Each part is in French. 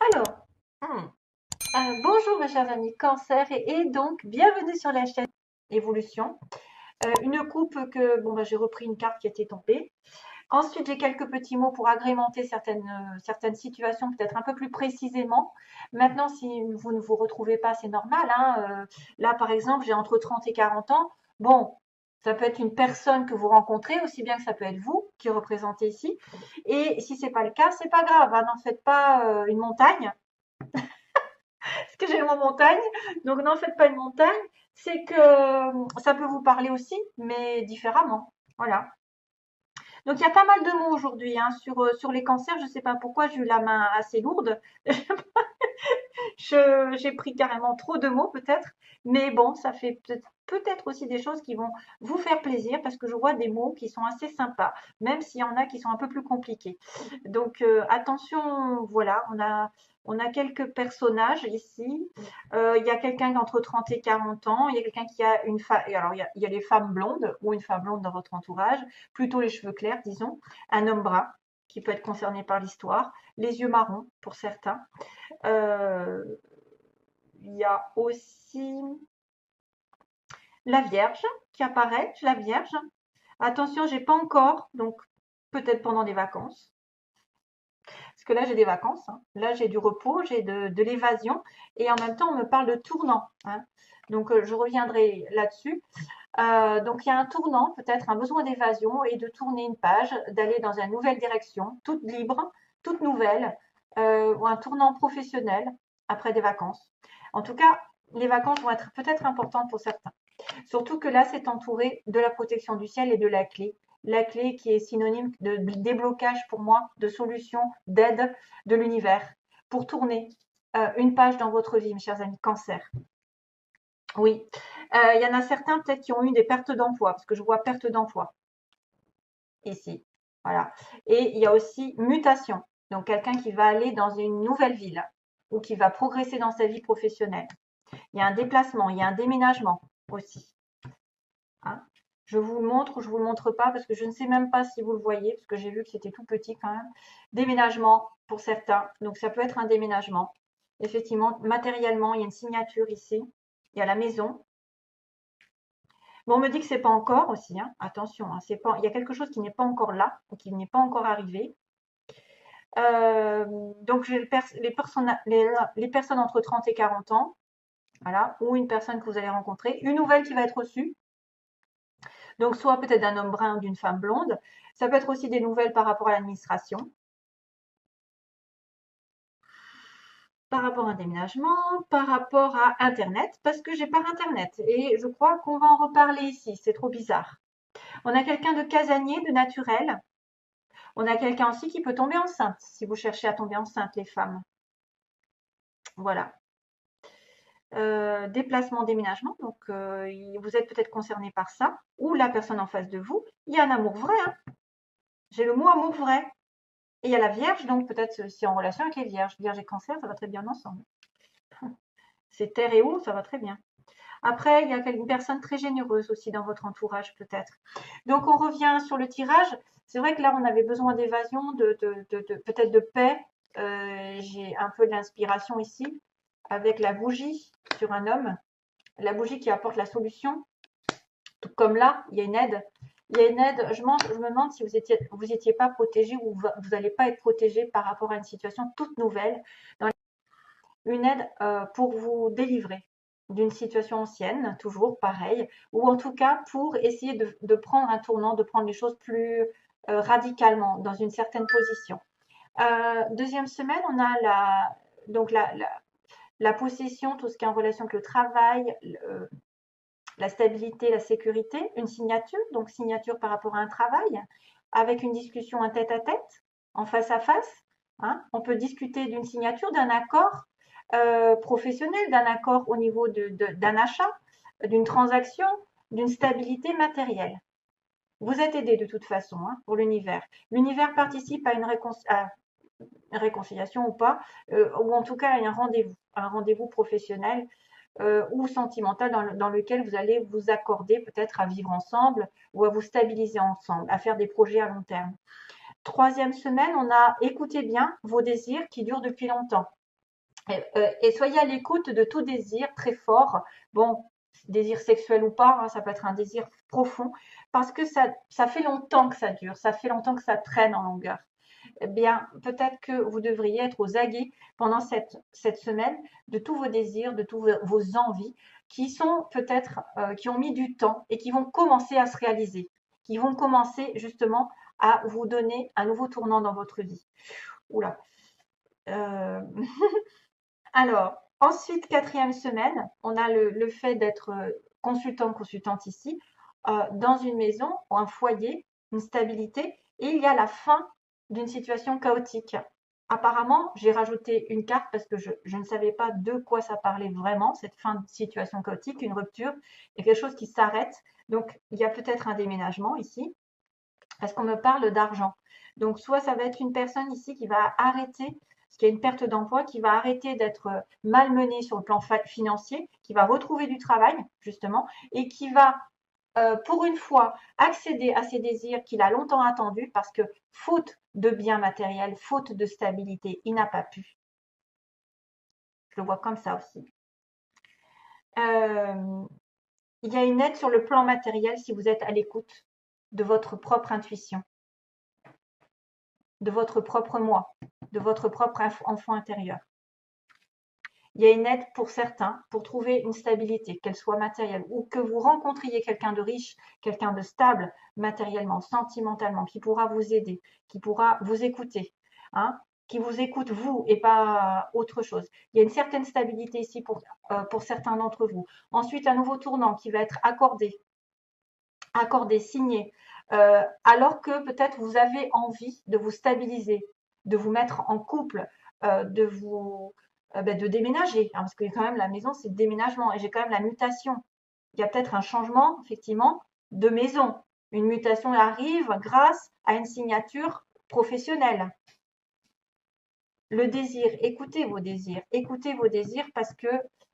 Alors, hmm, bonjour mes chers amis Cancer et donc bienvenue sur la chaîne Évolution. Une coupe que bon bah, j'ai repris une carte qui était tombée. Ensuite j'ai quelques petits mots pour agrémenter certaines situations peut-être un peu plus précisément. Maintenant si vous ne vous retrouvez pas c'est normal, hein. Là par exemple j'ai entre 30 et 40 ans. Bon, ça peut être une personne que vous rencontrez aussi bien que ça peut être vous qui représentez ici. Et si c'est pas le cas c'est pas grave, hein, n'en faites pas une montagne. Parce que j'ai le mot montagne, donc n'en faites pas une montagne, c'est que ça peut vous parler aussi, mais différemment. Voilà. Donc il y a pas mal de mots aujourd'hui hein, sur les cancers. Je ne sais pas pourquoi j'ai eu la main assez lourde. J'ai pris carrément trop de mots peut-être, mais bon, ça fait peut-être aussi des choses qui vont vous faire plaisir parce que je vois des mots qui sont assez sympas, même s'il y en a qui sont un peu plus compliqués. Donc attention, voilà, on a quelques personnages ici. Il y a quelqu'un d'entre 30 et 40 ans, il y a quelqu'un qui a une femme, alors il y a les femmes blondes ou une femme blonde dans votre entourage, plutôt les cheveux clairs, disons, un homme brun qui peut être concerné par l'histoire, les yeux marrons pour certains. Euh, il y a aussi la Vierge qui apparaît, la Vierge. Attention, j'ai pas encore, donc peut-être pendant les vacances. Parce que là, j'ai des vacances, hein. Là, j'ai du repos, j'ai de l'évasion. Et en même temps, on me parle de tournant, hein. Donc, je reviendrai là-dessus. Donc, il y a un tournant, peut-être un besoin d'évasion et de tourner une page, d'aller dans une nouvelle direction, toute libre, toute nouvelle, ou un tournant professionnel après des vacances. En tout cas, les vacances vont être peut-être importantes pour certains. Surtout que là, c'est entouré de la protection du ciel et de la clé. La clé qui est synonyme de déblocage pour moi, de solution, d'aide de l'univers pour tourner une page dans votre vie, mes chers amis, cancer. Oui, il y en a certains peut-être qui ont eu des pertes d'emploi, parce que je vois perte d'emploi ici. Voilà. Et il y a aussi mutation, donc quelqu'un qui va aller dans une nouvelle ville ou qui va progresser dans sa vie professionnelle. Il y a un déplacement, il y a un déménagement aussi, hein. Je vous le montre ou je vous le montre pas parce que je ne sais même pas si vous le voyez parce que j'ai vu que c'était tout petit quand même. Déménagement pour certains, donc ça peut être un déménagement. Effectivement, matériellement, il y a une signature ici. Il y a la maison. Mais on me dit que c'est pas encore aussi, hein. Attention, hein, c'est pas, il y a quelque chose qui n'est pas encore là ou qui n'est pas encore arrivé. Euh, donc les personnes entre 30 et 40 ans, voilà, ou une personne que vous allez rencontrer, une nouvelle qui va être reçue. Donc, soit peut-être d'un homme brun ou d'une femme blonde. Ça peut être aussi des nouvelles par rapport à l'administration, par rapport à un déménagement, par rapport à Internet, parce que j'ai pas Internet. Et je crois qu'on va en reparler ici. C'est trop bizarre. On a quelqu'un de casanier, de naturel. On a quelqu'un aussi qui peut tomber enceinte, si vous cherchez à tomber enceinte, les femmes. Voilà. Déplacement, déménagement. Donc, vous êtes peut-être concerné par ça. Ou la personne en face de vous. Il y a un amour vrai, hein. J'ai le mot amour vrai. Et il y a la Vierge, donc peut-être aussi en relation avec les Vierges. Vierge et Cancer, ça va très bien ensemble. C'est terre et eau, ça va très bien. Après, il y a une personne très généreuse aussi dans votre entourage, peut-être. Donc, on revient sur le tirage. C'est vrai que là, on avait besoin d'évasion, peut-être de paix. J'ai un peu d'inspiration ici avec la bougie sur un homme. La bougie qui apporte la solution. Tout comme là, il y a une aide. Il y a une aide. Je me demande si vous étiez pas protégé ou vous n'allez pas être protégé par rapport à une situation toute nouvelle. Une aide pour vous délivrer d'une situation ancienne, toujours pareil, ou en tout cas pour essayer de prendre un tournant, de prendre les choses plus radicalement, dans une certaine position. Deuxième semaine, on a donc la possession, tout ce qui est en relation avec le travail, la stabilité, la sécurité, une signature, donc signature par rapport à un travail, avec une discussion en tête à tête, en face à face, hein. On peut discuter d'une signature, d'un accord professionnel, d'un accord au niveau d'un achat, d'une transaction, d'une stabilité matérielle. Vous êtes aidé de toute façon, hein, pour l'univers. L'univers participe à une réconciliation ou pas, ou en tout cas à un rendez-vous professionnel ou sentimental dans lequel vous allez vous accorder peut-être à vivre ensemble ou à vous stabiliser ensemble, à faire des projets à long terme. Troisième semaine, on a écoutez bien vos désirs qui durent depuis longtemps. Et soyez à l'écoute de tout désir très fort. Bon, désir sexuel ou pas, hein, ça peut être un désir profond, parce que ça fait longtemps que ça dure, ça fait longtemps que ça traîne en longueur. Eh bien, peut-être que vous devriez être aux aguets pendant cette semaine de tous vos désirs, de tous vos envies, qui sont peut-être, qui ont mis du temps et qui vont commencer à se réaliser, qui vont commencer justement à vous donner un nouveau tournant dans votre vie. Oula. Euh, Alors, ensuite, quatrième semaine, on a le fait d'être consultant, consultante ici, dans une maison ou un foyer, une stabilité, et il y a la fin d'une situation chaotique. Apparemment, j'ai rajouté une carte parce que je ne savais pas de quoi ça parlait vraiment, cette fin de situation chaotique, une rupture, et quelque chose qui s'arrête. Donc, il y a peut-être un déménagement ici, parce qu'on me parle d'argent. Donc, soit ça va être une personne ici qui va arrêter, parce qu'il y a une perte d'emploi, qui va arrêter d'être malmenée sur le plan financier, qui va retrouver du travail, justement, et qui va, pour une fois, accéder à ses désirs qu'il a longtemps attendus, parce que faute de biens matériels, faute de stabilité, il n'a pas pu. Je le vois comme ça aussi. Il y a une aide sur le plan matériel si vous êtes à l'écoute de votre propre intuition, de votre propre moi, de votre propre enfant intérieur. Il y a une aide pour certains pour trouver une stabilité, qu'elle soit matérielle ou que vous rencontriez quelqu'un de riche, quelqu'un de stable matériellement, sentimentalement, qui pourra vous aider, qui pourra vous écouter, hein, qui vous écoute vous et pas autre chose. Il y a une certaine stabilité ici pour certains d'entre vous. Ensuite, un nouveau tournant qui va être accordé, signé, alors que peut-être vous avez envie de vous stabiliser, de vous mettre en couple, de déménager, hein, parce que quand même la maison c'est le déménagement et j'ai quand même la mutation. Il y a peut-être un changement effectivement de maison. Une mutation arrive grâce à une signature professionnelle. Le désir, écoutez vos désirs parce que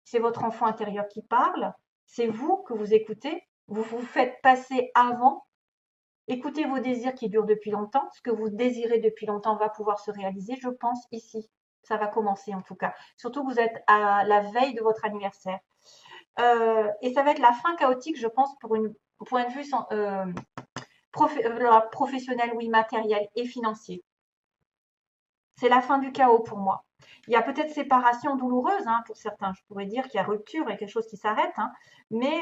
c'est votre enfant intérieur qui parle, c'est vous que vous écoutez, vous vous faites passer avant. Écoutez vos désirs qui durent depuis longtemps. Ce que vous désirez depuis longtemps va pouvoir se réaliser, je pense, ici. Ça va commencer en tout cas. Surtout que vous êtes à la veille de votre anniversaire. Et ça va être la fin chaotique, je pense, pour un point de vue professionnel, oui, matériel et financier. C'est la fin du chaos pour moi. Il y a peut-être séparation douloureuse hein, pour certains. Je pourrais dire qu'il y a rupture et quelque chose qui s'arrête. Hein, mais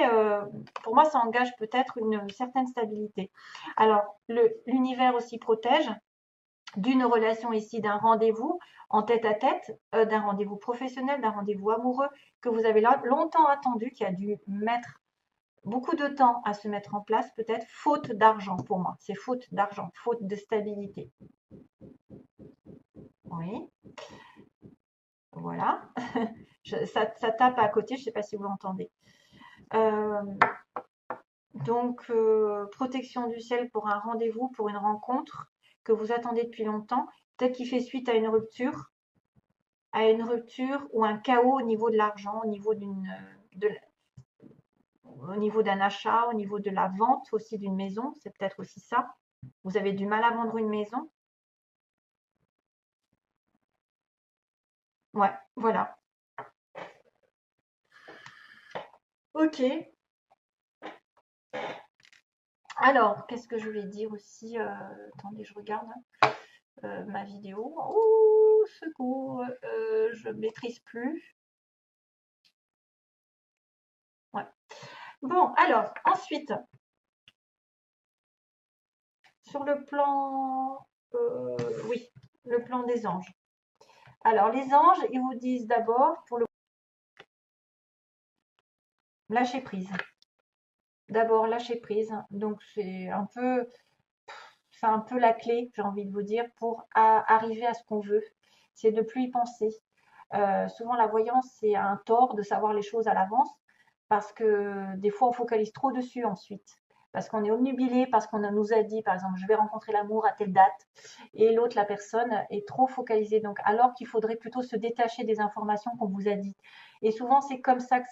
pour moi, ça engage peut-être une certaine stabilité. Alors, l'univers aussi protège d'une relation ici, d'un rendez-vous en tête-à-tête, d'un rendez-vous professionnel, d'un rendez-vous amoureux que vous avez longtemps attendu, qui a dû mettre beaucoup de temps à se mettre en place, peut-être faute d'argent pour moi. C'est faute d'argent, faute de stabilité. Oui. Voilà. Ça tape à côté, je ne sais pas si vous l'entendez. Donc, protection du ciel pour un rendez-vous, pour une rencontre que vous attendez depuis longtemps, peut-être qu'il fait suite à une rupture ou un chaos au niveau de l'argent, au niveau d'un achat, au niveau de la vente aussi d'une maison, c'est peut-être aussi ça. Vous avez du mal à vendre une maison. Ouais, voilà. Ok. Alors, qu'est-ce que je vais dire aussi attendez, je regarde ma vidéo. Oh, secours, je ne maîtrise plus. Ouais. Bon, alors, ensuite, sur le plan, oui, le plan des anges. Alors, les anges, ils vous disent d'abord pour le lâcher prise. D'abord, lâcher prise. Donc, c'est un peu la clé, j'ai envie de vous dire, pour arriver à ce qu'on veut. C'est de plus y penser. Souvent, la voyance, c'est un tort de savoir les choses à l'avance parce que des fois, on focalise trop dessus ensuite. Parce qu'on est obnubilé, parce qu'on nous a dit, par exemple, je vais rencontrer l'amour à telle date, et l'autre, la personne, est trop focalisée. Donc, alors qu'il faudrait plutôt se détacher des informations qu'on vous a dites. Et souvent, c'est comme ça que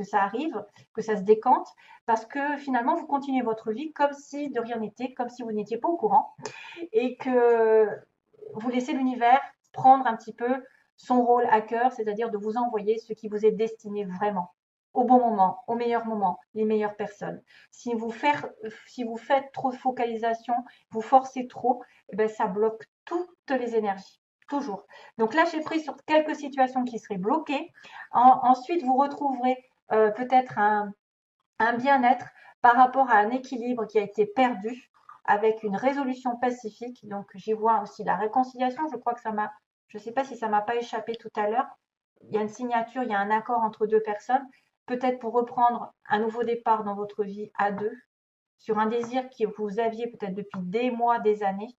ça arrive, que ça se décante, parce que finalement, vous continuez votre vie comme si de rien n'était, comme si vous n'étiez pas au courant, et que vous laissez l'univers prendre un petit peu son rôle à cœur, c'est-à-dire de vous envoyer ce qui vous est destiné vraiment, au bon moment, au meilleur moment, les meilleures personnes. Si vous faites trop de focalisation, vous forcez trop, eh ben, ça bloque toutes les énergies. Toujours. Donc lâchez prise sur quelques situations qui seraient bloquées. Ensuite, vous retrouverez peut-être un bien-être par rapport à un équilibre qui a été perdu avec une résolution pacifique. Donc j'y vois aussi la réconciliation. Je crois que je ne sais pas si ça m'a pas échappé tout à l'heure. Il y a une signature, il y a un accord entre deux personnes, peut-être pour reprendre un nouveau départ dans votre vie à deux, sur un désir que vous aviez peut-être depuis des mois, des années,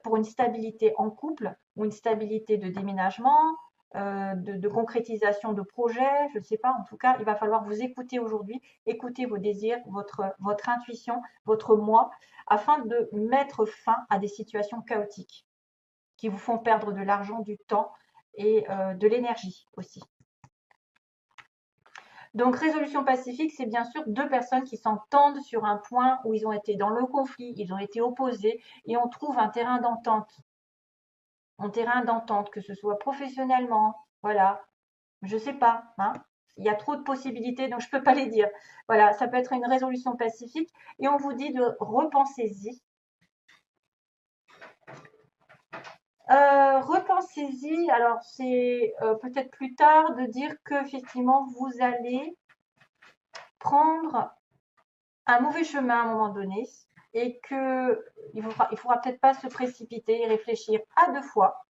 pour une stabilité en couple ou une stabilité de déménagement, de concrétisation de projets, je ne sais pas. En tout cas, il va falloir vous écouter aujourd'hui, écouter vos désirs, votre intuition, votre moi, afin de mettre fin à des situations chaotiques qui vous font perdre de l'argent, du temps et de l'énergie aussi. Donc, résolution pacifique, c'est bien sûr deux personnes qui s'entendent sur un point où ils ont été dans le conflit, ils ont été opposés et on trouve un terrain d'entente. Un terrain d'entente, que ce soit professionnellement, voilà, je sais pas, hein. Il y a trop de possibilités, donc je peux pas les dire. Voilà, ça peut être une résolution pacifique et on vous dit de repensez-y. Repensez-y, alors c'est peut-être plus tard de dire que effectivement vous allez prendre un mauvais chemin à un moment donné et que il faudra peut-être pas se précipiter et réfléchir à deux fois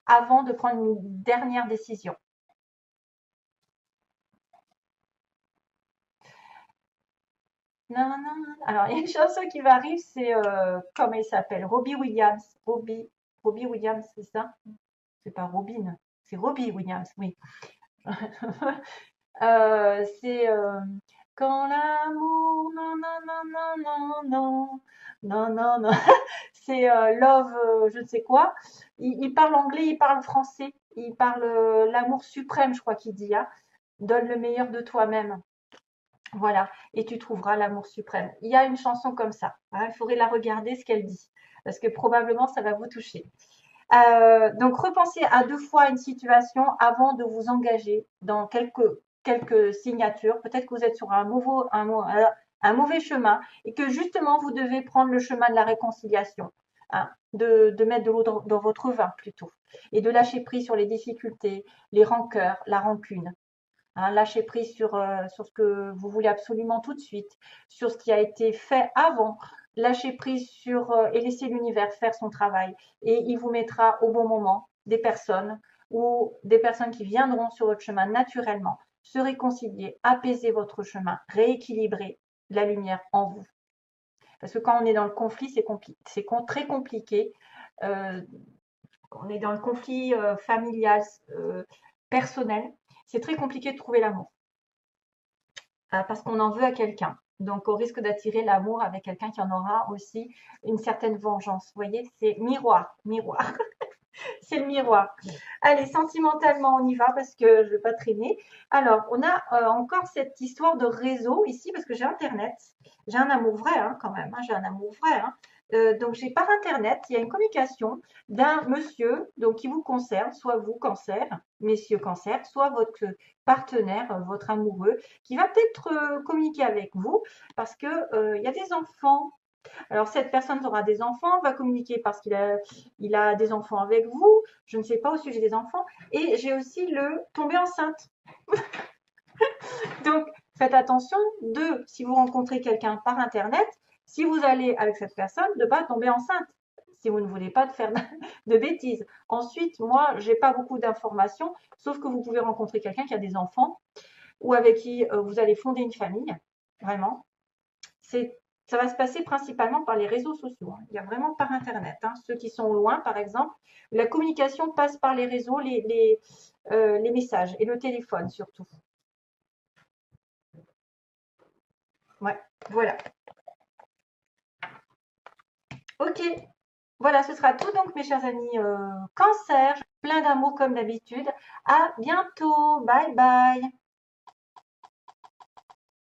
avant de prendre une dernière décision. Non, non, non. Alors, il y a une chanson qui va arriver, c'est comment il s'appelle? Robbie Williams. Robbie Williams, c'est ça? C'est pas Robin, c'est Robbie Williams, oui. C'est quand l'amour, non, non, non, non, non, non, non, non, non. C'est Love, je ne sais quoi. Il parle anglais, il parle français, il parle l'amour suprême, je crois qu'il dit, hein. Donne le meilleur de toi-même. Voilà, et tu trouveras l'amour suprême. Il y a une chanson comme ça, hein, il faudrait la regarder ce qu'elle dit, parce que probablement ça va vous toucher. Donc repensez à deux fois une situation avant de vous engager dans quelques signatures. Peut-être que vous êtes sur un mauvais chemin et que justement vous devez prendre le chemin de la réconciliation, hein, de mettre de l'eau dans votre vin plutôt, et de lâcher prise sur les difficultés, les rancœurs, la rancune. Hein, lâcher prise sur ce que vous voulez absolument tout de suite, sur ce qui a été fait avant. Lâcher prise et laisser l'univers faire son travail. Et il vous mettra au bon moment des personnes ou des personnes qui viendront sur votre chemin naturellement, se réconcilier, apaiser votre chemin, rééquilibrer la lumière en vous. Parce que quand on est dans le conflit, c'est très compliqué. Euh, on est dans le conflit familial, personnel, c'est très compliqué de trouver l'amour. Parce qu'on en veut à quelqu'un. Donc, on risque d'attirer l'amour avec quelqu'un qui en aura aussi une certaine vengeance. Vous voyez, c'est miroir, miroir. C'est le miroir. Allez, sentimentalement, on y va parce que je ne vais pas traîner. Alors, on a encore cette histoire de réseau ici parce que j'ai Internet. J'ai un amour vrai quand même. Hein, j'ai un amour vrai. Donc, j'ai par Internet, il y a une communication d'un monsieur donc, qui vous concerne, soit vous, cancer, messieurs cancer, soit votre partenaire, votre amoureux, qui va peut-être communiquer avec vous parce qu'il y a des enfants. Alors, cette personne aura des enfants, va communiquer parce il a des enfants avec vous. Je ne sais pas au sujet des enfants. Et j'ai aussi le tomber enceinte. Donc, faites attention si vous rencontrez quelqu'un par Internet, si vous allez avec cette personne, de ne pas tomber enceinte. Si vous ne voulez pas faire de bêtises. Ensuite, moi, j'ai pas beaucoup d'informations, sauf que vous pouvez rencontrer quelqu'un qui a des enfants ou avec qui vous allez fonder une famille. Vraiment. Ça va se passer principalement par les réseaux sociaux. Il y a vraiment par Internet. Ceux qui sont loin, par exemple, la communication passe par les réseaux, les messages et le téléphone surtout. Ouais, voilà. Ok, voilà, ce sera tout donc mes chers amis cancer. Plein d'amour comme d'habitude. À bientôt. Bye bye.